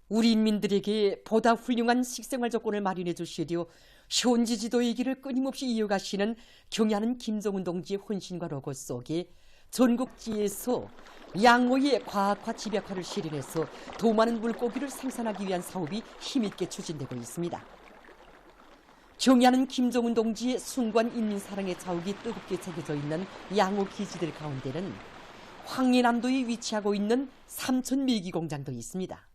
우리 인민들에게 보다 훌륭한 식생활 조건을 마련해 주시려 현지지도의 길을 끊임없이 이어가시는 경의하는 김정은 동지의 헌신과 로고 속에 전국지에서 양호의 과학화 집약화를 실현해서 더 많은 물고기를 생산하기 위한 사업이 힘있게 추진되고 있습니다. 경의하는 김정은 동지의 숭고한 인민사랑의 자욱이 뜨겁게 새겨져 있는 양호 기지들 가운데는 황해남도에 위치하고 있는 삼천메기공장도 있습니다.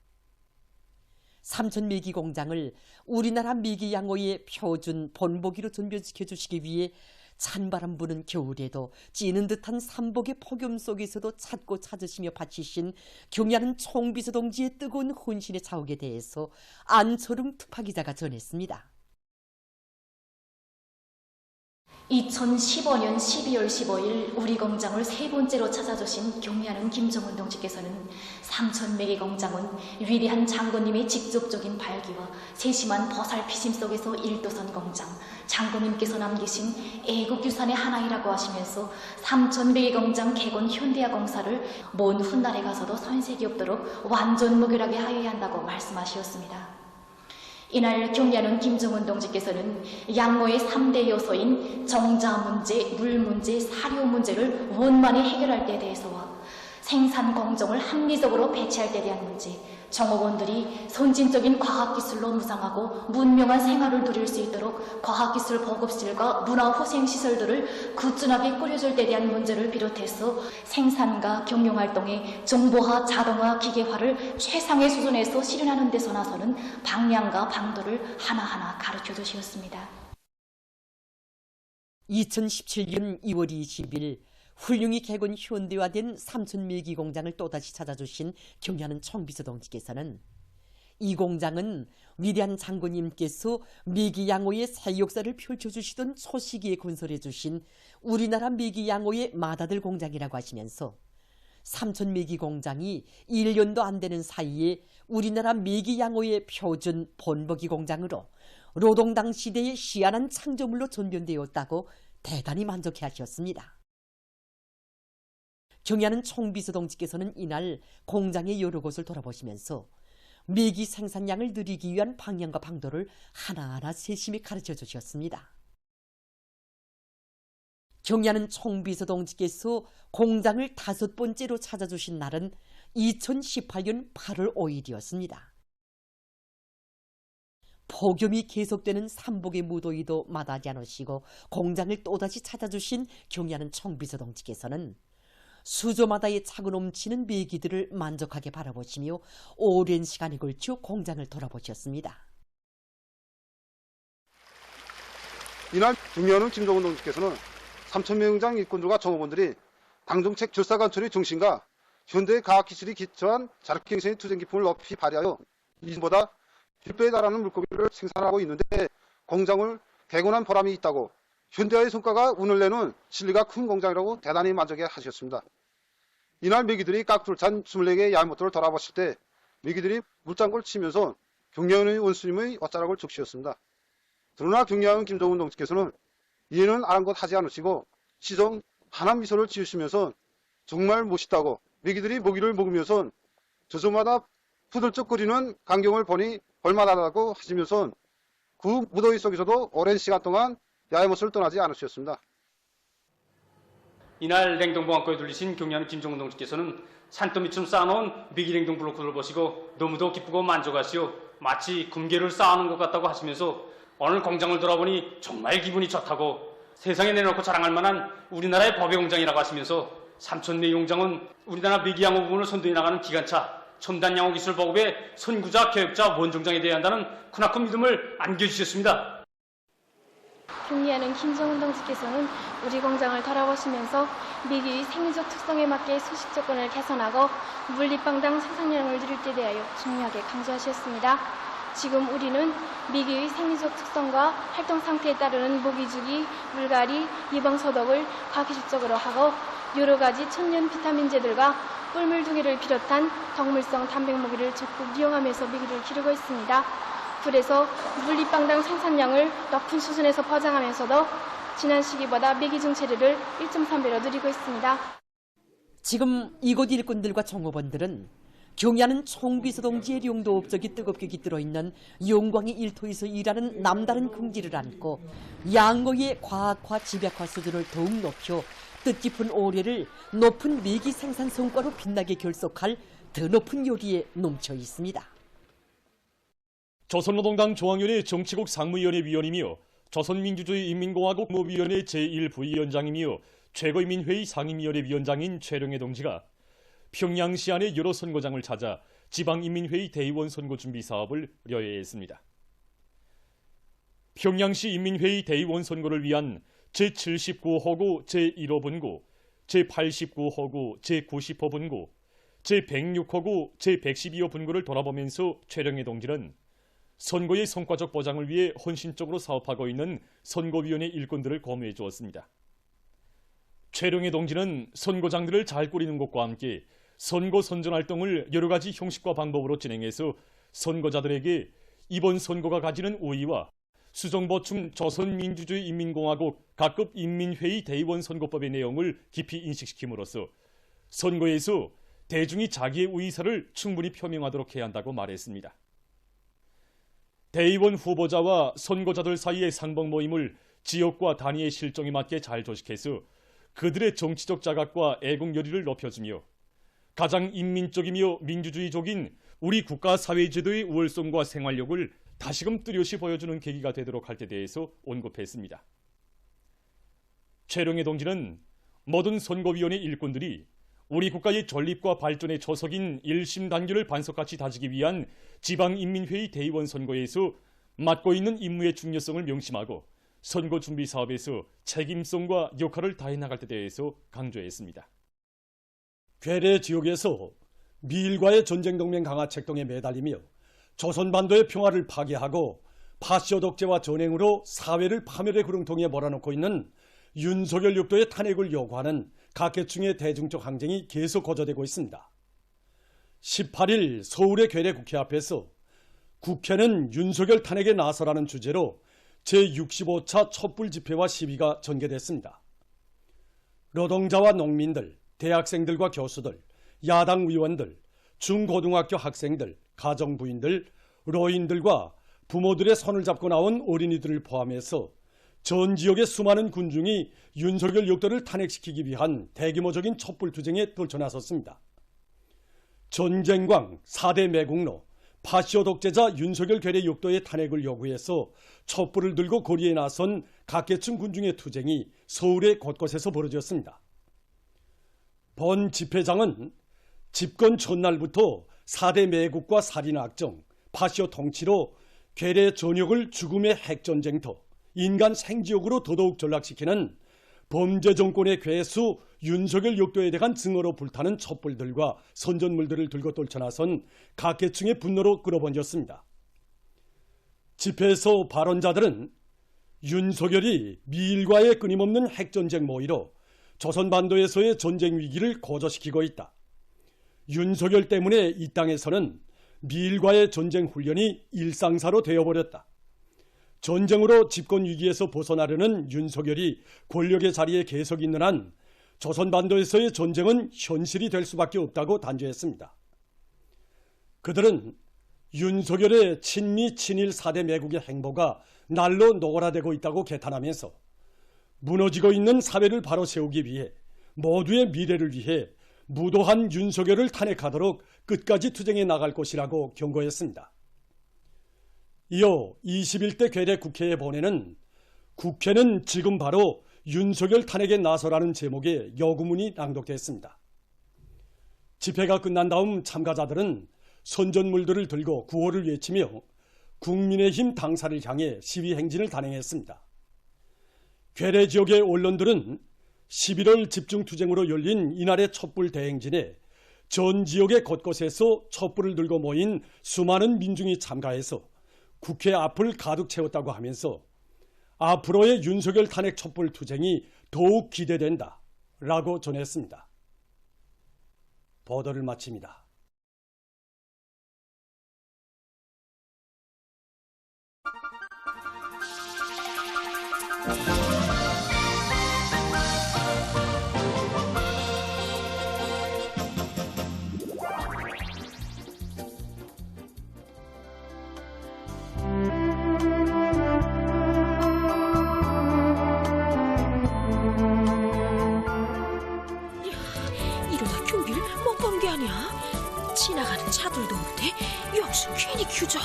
삼천메기공장을 우리나라 메기 양호의 표준 본보기로 전변시켜 주시기 위해 찬바람 부는 겨울에도 찌는 듯한 삼복의 폭염 속에서도 찾고 찾으시며 바치신 경의하는 총비서 동지의 뜨거운 헌신의 자욱에 대해서 안철웅 특파기자가 전했습니다. 2015년 12월 15일 우리 공장을 세 번째로 찾아주신 경의하는 김정은 동지께서는 삼천메기 공장은 위대한 장군님의 직접적인 발기와 세심한 보살피심 속에서 일도선 공장, 장군님께서 남기신 애국유산의 하나이라고 하시면서 삼천메기 공장 개건 현대화공사를 먼 훗날에 가서도 손색이 없도록 완전 무결하게 하여야 한다고 말씀하셨습니다. 이날 경의하는 김정은 동지께서는 양모의 3대 요소인 정자 문제, 물 문제, 사료 문제를 원만히 해결할 때에 대해서와 생산 공정을 합리적으로 배치할 때에 대한 문제, 정업원들이 선진적인 과학기술로 무장하고 문명한 생활을 누릴 수 있도록 과학기술 보급실과 문화후생시설들을 꾸준하게 꾸려줄 때에 대한 문제를 비롯해서 생산과 경영활동의 정보화, 자동화, 기계화를 최상의 수준에서 실현하는 데서 나서는 방향과 방도를 하나하나 가르쳐 주셨습니다. 2017년 2월 20일 훌륭히 개건 현대화된 삼천메기 공장을 또다시 찾아주신 경의하는 총비서 동지께서는 이 공장은 위대한 장군님께서 메기 양호의 새 역사를 펼쳐주시던 초시기에 건설해 주신 우리나라 메기 양호의 맏아들 공장이라고 하시면서 삼천메기 공장이 1년도 안 되는 사이에 우리나라 메기 양호의 표준 본보기 공장으로 노동당 시대의 희한한 창조물로 전변되었다고 대단히 만족해 하셨습니다. 경의하는 총비서 동지께서는 이날 공장의 여러 곳을 돌아보시면서 메기 생산량을 늘리기 위한 방향과 방도를 하나하나 세심히 가르쳐 주셨습니다. 경의하는 총비서 동지께서 공장을 5번째로 찾아주신 날은 2018년 8월 5일이었습니다. 폭염이 계속되는 삼복의 무더위도 마다하지 않으시고 공장을 또다시 찾아주신 경의하는 총비서 동지께서는 수조마다의 차고 넘치는 메기들을 만족하게 바라보시며 오랜 시간에 걸쳐 공장을 돌아보셨습니다. 이날 경의하는 김정은 동지께서는 삼천메기 공장 일꾼들과 정업원들이 당정책 절사 관철의 정신과 현대의 과학기술이 기초한 자력갱생의 투쟁 기품을 높이 발휘하여 이전보다 10배에 달하는 물고기를 생산하고 있는데 공장을 개건한 보람이 있다고 현대화의 성과가 운을 내는 실리가 큰 공장이라고 대단히 만족해 하셨습니다. 이날 메기들이 깍두를 찬 24개의 야외모터를 돌아봤을 때 메기들이 물장구를 치면서 경의하는 원수님의 옷자락을 적시었습니다. 그러나 경의하는 김정은 동지께서는 이해는 아랑곳하지 않으시고 시정 환한 미소를 지으시면서 정말 멋있다고 메기들이 먹이를 먹으면서 저조마다 푸들쩍거리는 광경을 보니 볼만하다고 하시면서 그 무더위 속에서도 오랜 시간 동안 야외모습을 떠나지 않으셨습니다. 이날 냉동보관고에 들리신 경의하는 김정은 동지께서는 산더미처럼 쌓아놓은 메기 냉동 블로크를 보시고 너무도 기쁘고 만족하시오 마치 금괴를 쌓아놓은 것 같다고 하시면서 오늘 공장을 돌아보니 정말 기분이 좋다고 세상에 내놓고 자랑할 만한 우리나라의 법의 공장이라고 하시면서 삼천메기 공장은 우리나라 메기 양호 부분을 선도해 나가는 기관차 첨단 양호 기술 보급의 선구자, 교육자, 원종장이 되어야 한다는 크나큰 믿음을 안겨주셨습니다. 경의하는 김정은 동지께서는 우리 공장을 돌아보시면서 메기의 생리적 특성에 맞게 수식 조건을 개선하고 물리빵당 생산량을 늘릴 때 대하여 중요하게 강조하셨습니다. 지금 우리는 메기의 생리적 특성과 활동 상태에 따르는 모기주기, 물갈이, 예방소독을 과기술적으로 하고 여러 가지 천연 비타민제들과 꿀물두개를 비롯한 동물성 단백모기를 적극 이용하면서 메기를 기르고 있습니다. 그래서 물리빵당 생산량을 높은 수준에서 보장하면서도 지난 시기보다 메기 증체율을 1.3배로 늘리고 있습니다. 지금 이곳 일꾼들과 종업원들은 경야는 총비서동지의 룡도 업적이 뜨겁게 깃들어 있는 영광의 일터에서 일하는 남다른 긍지를 안고 양고의 과학화 집약화 수준을 더욱 높여 뜻깊은 오래를 높은 미기 생산 성과로 빛나게 결속할 더 높은 요리에 넘쳐 있습니다. 조선노동당 중앙위원회 정치국 상무위원회 위원이며 조선민주주의 인민공화국 노위원회 제1부위원장이며 최고인민회의 상임위원회 위원장인 최룡해 동지가 평양시 안의 여러 선거장을 찾아 지방인민회의 대의원 선거 준비 사업을 의뢰했습니다. 평양시 인민회의 대의원 선거를 위한 제79호구 제1호분구, 제89호구 제90호분구, 제106호구 제112호분구를 돌아보면서 최룡해 동지는 선거의 성과적 보장을 위해 헌신적으로 사업하고 있는 선거위원회 일꾼들을 고무해 주었습니다. 최룡해 동지는 선거장들을 잘 꾸리는 것과 함께 선거 선전 활동을 여러 가지 형식과 방법으로 진행해서 선거자들에게 이번 선거가 가지는 우위와 수정보충 조선민주주의 인민공화국 각급 인민회의 대의원 선거법의 내용을 깊이 인식시킴으로써 선거에서 대중이 자기의 의사를 충분히 표명하도록 해야 한다고 말했습니다. 대의원 후보자와 선거자들 사이의 상봉 모임을 지역과 단위의 실정에 맞게 잘 조직해서 그들의 정치적 자각과 애국 열의를 높여주며 가장 인민적이며 민주주의적인 우리 국가 사회제도의 우월성과 생활력을 다시금 뚜렷이 보여주는 계기가 되도록 할 때 대해서 언급했습니다. 최룡해 동지는 모든 선거위원회 일꾼들이 우리 국가의 존립과 발전의 초석인 일심 단결을 반석같이 다지기 위한 지방인민회의 대의원 선거에서 맡고 있는 임무의 중요성을 명심하고 선거 준비 사업에서 책임성과 역할을 다해 나갈 때 대해서 강조했습니다. 괴뢰 지역에서 미일과의 전쟁 동맹 강화 책동에 매달리며 조선반도의 평화를 파괴하고 파시오 독재와 전횡으로 사회를 파멸의 구렁텅이에 몰아넣고 있는 윤석열 육도의 탄핵을 요구하는 각계층의 대중적 항쟁이 계속 거저되고 있습니다. 18일 서울의 괴뢰 국회 앞에서 국회는 윤석열 탄핵에 나서라는 주제로 제65차 촛불 집회와 시위가 전개됐습니다. 노동자와 농민들, 대학생들과 교수들, 야당 의원들, 중고등학교 학생들, 가정부인들, 노인들과 부모들의 손을 잡고 나온 어린이들을 포함해서 전 지역의 수많은 군중이 윤석열 역도를 탄핵시키기 위한 대규모적인 촛불투쟁에 떨쳐나섰습니다. 전쟁광, 4대 매국노, 파시오 독재자 윤석열 괴뢰 역도의 탄핵을 요구해서 촛불을 들고 거리에 나선 각계층 군중의 투쟁이 서울의 곳곳에서 벌어졌습니다. 본 집회장은 집권 첫날부터 4대 매국과 살인 악정, 파시오 통치로 괴뢰 전역을 죽음의 핵전쟁터, 인간 생지옥으로 더더욱 전락시키는 범죄 정권의 괴수 윤석열 역도에 대한 증오로 불타는 촛불들과 선전물들을 들고 떨쳐나선 각계층의 분노로 끌어번졌습니다. 집회에서 발언자들은 윤석열이 미일과의 끊임없는 핵전쟁 모의로 조선반도에서의 전쟁 위기를 고조시키고 있다. 윤석열 때문에 이 땅에서는 미일과의 전쟁 훈련이 일상사로 되어버렸다. 전쟁으로 집권 위기에서 벗어나려는 윤석열이 권력의 자리에 계속 있는 한 조선반도에서의 전쟁은 현실이 될 수밖에 없다고 단죄했습니다. 그들은 윤석열의 친미 친일 4대 매국의 행보가 날로 노골화되고 있다고 개탄하면서 무너지고 있는 사회를 바로 세우기 위해 모두의 미래를 위해 무도한 윤석열을 탄핵하도록 끝까지 투쟁해 나갈 것이라고 경고했습니다. 이어 21대 괴뢰 국회에 보내는 국회는 지금 바로 윤석열 탄핵에 나서라는 제목의 요구문이 낭독됐습니다. 집회가 끝난 다음 참가자들은 선전물들을 들고 구호를 외치며 국민의힘 당사를 향해 시위 행진을 단행했습니다. 괴뢰 지역의 언론들은 11월 집중투쟁으로 열린 이날의 촛불 대행진에 전 지역의 곳곳에서 촛불을 들고 모인 수많은 민중이 참가해서 국회 앞을 가득 채웠다고 하면서 앞으로의 윤석열 탄핵 촛불 투쟁이 더욱 기대된다 라고 전했습니다. 보도를 마칩니다. 규적.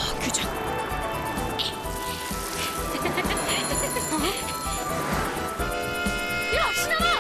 야, 신아라!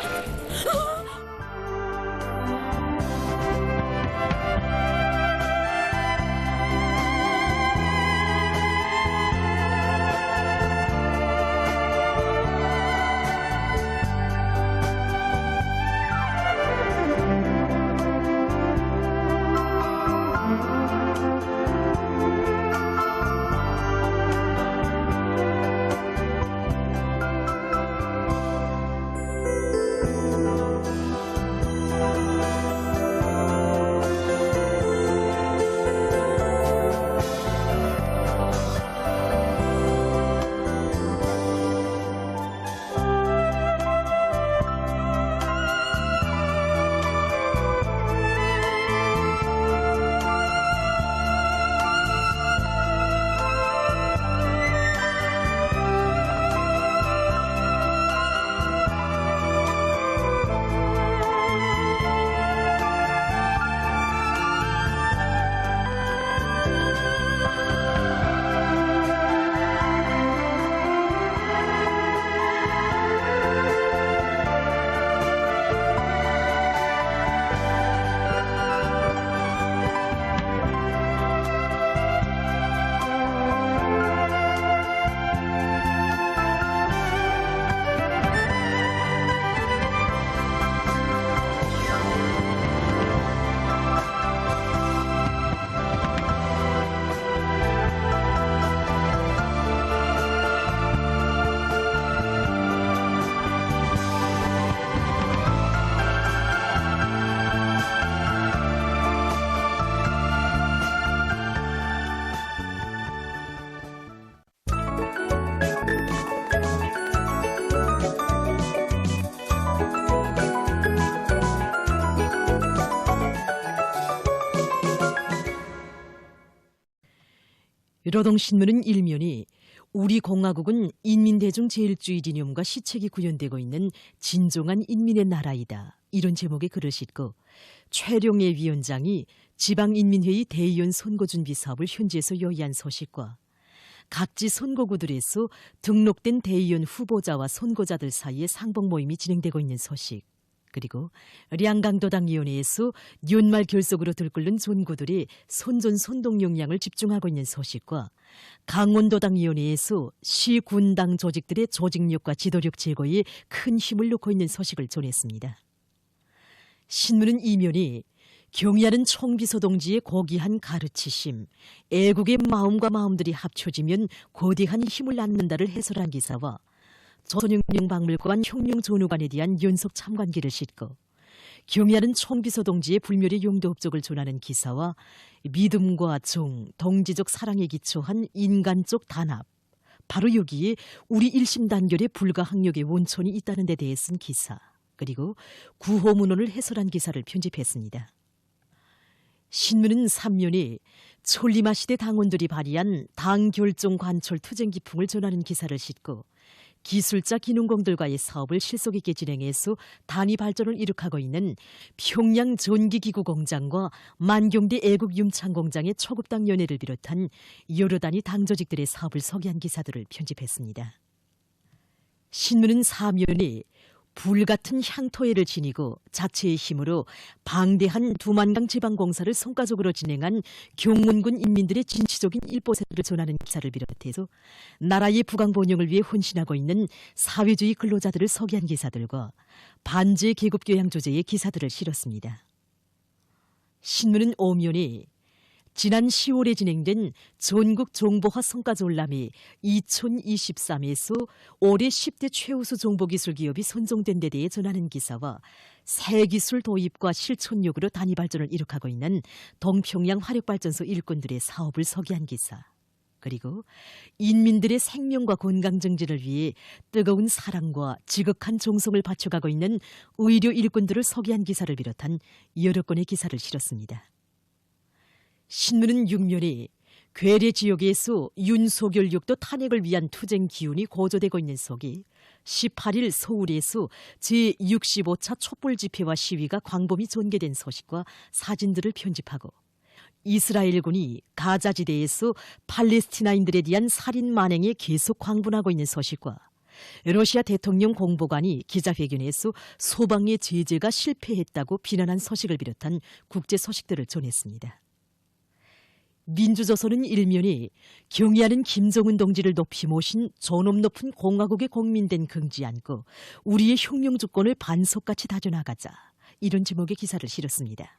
노동신문은 일면이 우리 공화국은 인민대중 제일주의 이념과 시책이 구현되고 있는 진정한 인민의 나라이다. 이런 제목의 글을 싣고 최룡해 위원장이 지방인민회의 대의원 선거준비 사업을 현지에서 요의한 소식과 각지 선거구들에서 등록된 대의원 후보자와 선거자들 사이에 상봉 모임이 진행되고 있는 소식, 그리고 량강도당위원회에서 연말 결석으로 들끓는 존구들이 선전 선동 역량을 집중하고 있는 소식과 강원도당위원회에서 시 군당 조직들의 조직력과 지도력 제고에 큰 힘을 놓고 있는 소식을 전했습니다. 신문은 이면이 경의하는 총비서 동지의 고귀한 가르치심, 애국의 마음과 마음들이 합쳐지면 거대한 힘을 낳는다를 해설한 기사와 조선혁명박물관 혁명전후관에 대한 연속 참관기를 싣고 경의하는 총비서 동지의 불멸의 용도업적을 전하는 기사와 믿음과 정, 동지적 사랑에 기초한 인간적 단합, 바로 여기에 우리 일심단결의 불가항력의 원천이 있다는 데 대해 쓴 기사, 그리고 구호문헌을 해설한 기사를 편집했습니다. 신문은 3면에 천리마 시대 당원들이 발의한 당결정 관철 투쟁 기풍을 전하는 기사를 싣고 기술자 기능공들과의 사업을 실속 있게 진행해서 단위 발전을 이룩하고 있는 평양 전기기구 공장과 만경대 애국융창 공장의 초급당 연회를 비롯한 여러 단위 당조직들의 사업을 소개한 기사들을 편집했습니다. 신문은 4면에 불같은 향토해를 지니고 자체의 힘으로 방대한 두만강 지방공사를 성과적으로 진행한 경운군 인민들의 진취적인 일보세를 전하는 기사를 비롯해서 나라의 부강번영을 위해 헌신하고 있는 사회주의 근로자들을 소개한 기사들과 반제 계급교양 주제의 기사들을 실었습니다. 신문은 5면에 지난 10월에 진행된 전국 정보화 성과전람회 2023에서 올해 10대 최우수 정보기술기업이 선정된 데 대해 전하는 기사와 새 기술 도입과 실천력으로 단위 발전을 이룩하고 있는 동평양 화력발전소 일꾼들의 사업을 소개한 기사, 그리고 인민들의 생명과 건강 증진을 위해 뜨거운 사랑과 지극한 정성을 바쳐가고 있는 의료 일꾼들을 소개한 기사를 비롯한 여러 건의 기사를 실었습니다. 신문은 6면에 괴뢰 지역에서 윤석열 역도 탄핵을 위한 투쟁 기운이 고조되고 있는 속에 18일 서울에서 제65차 촛불 집회와 시위가 광범위 전개된 소식과 사진들을 편집하고 이스라엘군이 가자지대에서 팔레스티나인들에 대한 살인 만행에 계속 광분하고 있는 소식과 러시아 대통령 공보관이 기자회견에서 소방의 제재가 실패했다고 비난한 소식을 비롯한 국제 소식들을 전했습니다. 민주조선은 일면에 경의하는 김정은 동지를 높이 모신 존엄 높은 공화국의 공민된 긍지 않고 우리의 혁명 주권을 반석같이 다져나가자, 이런 제목의 기사를 실었습니다.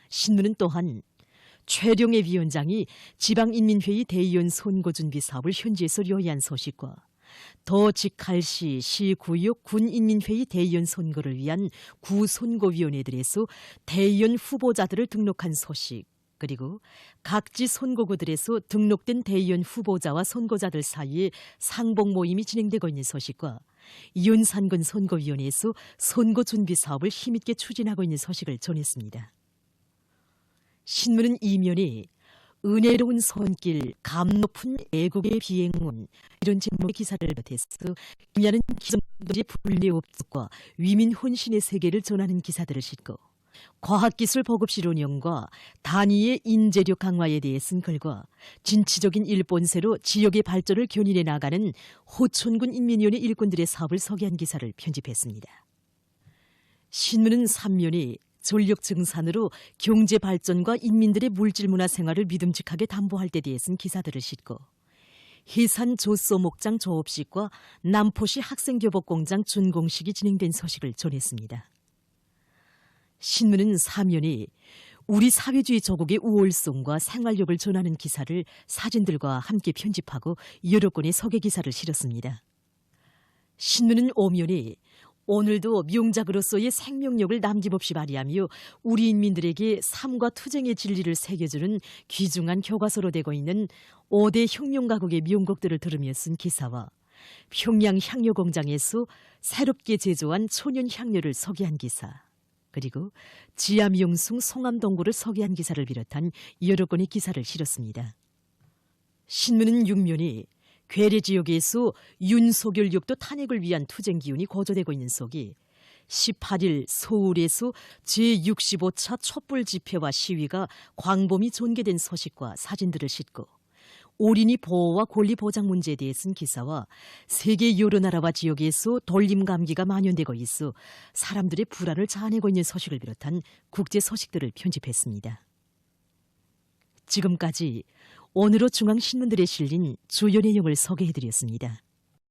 신문은 또한 최룡해 위원장이 지방인민회의 대의원 선거준비 사업을 현지에서 요의한 소식과 더 직할시 시구역 군인민회의 대의원 선거를 위한 구선거위원회들에서 대의원 후보자들을 등록한 소식, 그리고 각지 선거구들에서 등록된 대의원 후보자와 선거자들 사이에 상봉 모임이 진행되고 있는 소식과 연산군 선거위원회에서 선거준비 사업을 힘있게 추진하고 있는 소식을 전했습니다. 신문은 이면에 은혜로운 손길, 감 높은 애국의 비행운, 이런 제목의 기사를 비롯해서 김야는 기성들의 분리업적과 위민 혼신의 세계를 전하는 기사들을 싣고 과학기술 보급실 운영과 단위의 인재력 강화에 대해 쓴 글과 진취적인 일본세로 지역의 발전을 견인해 나가는 호촌군 인민위원회 일꾼들의 사업을 소개한 기사를 편집했습니다. 신문은 3면에 전력 증산으로 경제 발전과 인민들의 물질 문화 생활을 믿음직하게 담보할 때 대해 쓴 기사들을 싣고 해산 조소 목장 조업식과 남포시 학생교복공장 준공식이 진행된 소식을 전했습니다. 신문은 3면에 우리 사회주의 조국의 우월성과 생활력을 전하는 기사를 사진들과 함께 편집하고 여러 건의 소개 기사를 실었습니다. 신문은 5면에 오늘도 명작으로서의 생명력을 남김없이 발휘하며 우리 인민들에게 삶과 투쟁의 진리를 새겨주는 귀중한 교과서로 되고 있는 5대 혁명가곡의 명곡들을 들으며 쓴 기사와 평양 향료 공장에서 새롭게 제조한 천연 향료를 소개한 기사, 그리고 지암용숭 송암동굴을 소개한 기사를 비롯한 여러 건의 기사를 실었습니다. 신문은 6면에 괴뢰 지역에서 윤석열역도 탄핵을 위한 투쟁 기운이 고조되고 있는 속에 18일 서울에서 제65차 촛불 집회와 시위가 광범위 전개된 소식과 사진들을 싣고 올인이 보호와 권리 보장 문제에 대해 쓴 기사와 세계 여러 나라와 지역에서 돌림 감기가 만연되고 있어 사람들의 불안을 자아내고 있는 소식을 비롯한 국제 소식들을 편집했습니다. 지금까지 오늘의 중앙신문들에 실린 주요 내용을 소개해드렸습니다.